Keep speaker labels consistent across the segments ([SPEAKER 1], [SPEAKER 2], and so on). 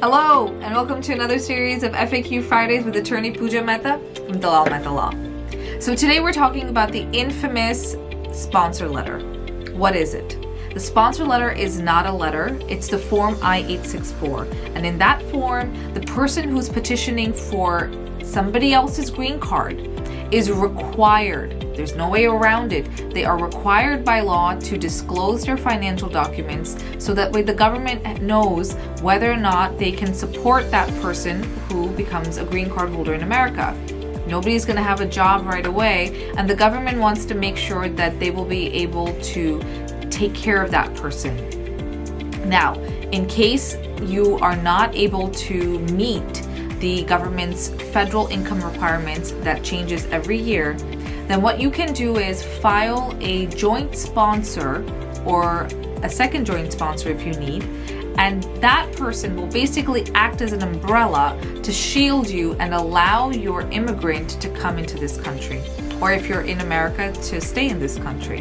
[SPEAKER 1] Hello, and welcome to another series of FAQ Fridays with attorney Pooja Mehta from Dalal Mehta Law. So today we're talking about the infamous sponsor letter. What is it? The sponsor letter is not a letter, it's the form I-864. And in that form, the person who's petitioning for somebody else's green card is required, there's no way around it, they are required by law to disclose their financial documents so that way the government knows whether or not they can support that person who becomes a green card holder in America. Nobody's going to have a job right away, and the government wants to make sure that they will be able to take care of that person. Now, in case you are not able to meet the government's federal income requirements that changes every year, then what you can do is file a joint sponsor or a second joint sponsor if you need, and that person will basically act as an umbrella to shield you and allow your immigrant to come into this country, or if you're in America, to stay in this country.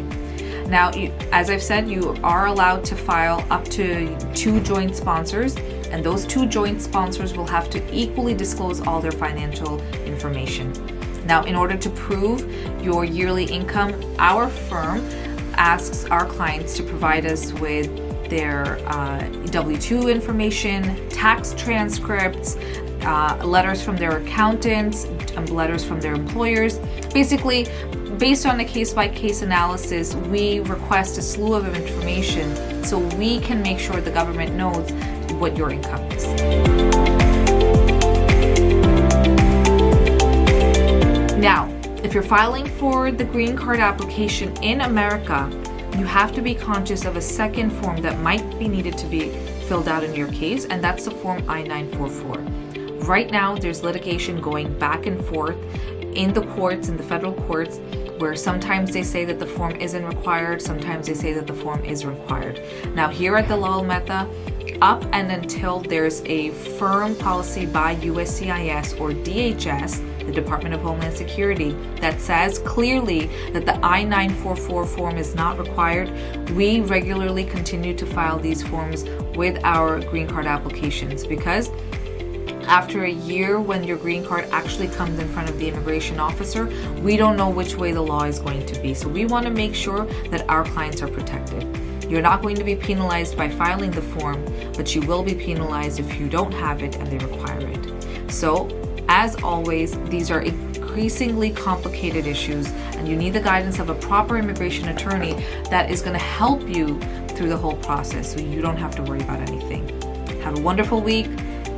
[SPEAKER 1] Now, as I've said, you are allowed to file up to 2 joint sponsors, and those 2 joint sponsors will have to equally disclose all their financial information. Now, in order to prove your yearly income, our firm asks our clients to provide us with their W-2 information, tax transcripts, letters from their accountants, letters from their employers. Basically, based on a case-by-case analysis, we request a slew of information so we can make sure the government knows what your income is. Now, if you're filing for the green card application in America, you have to be conscious of a second form that might be needed to be filled out in your case, and that's the form I-944. Right now, there's litigation going back and forth in the courts, in the federal courts, where sometimes they say that the form isn't required, sometimes they say that the form is required. Now, here at Dalal Mehta, up and until there's a firm policy by USCIS or DHS, the Department of Homeland Security, that says clearly that the I-944 form is not required, we regularly continue to file these forms with our green card applications, because after a year, when your green card actually comes in front of the immigration officer, we don't know which way the law is going to be. So we want to make sure that our clients are protected. You're not going to be penalized by filing the form, but you will be penalized if you don't have it and they require it. So, as always, these are increasingly complicated issues, and you need the guidance of a proper immigration attorney that is going to help you through the whole process so you don't have to worry about anything. Have a wonderful week.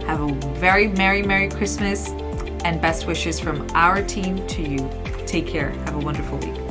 [SPEAKER 1] Have a very Merry Christmas, and best wishes from our team to you. Take care. Have a wonderful week.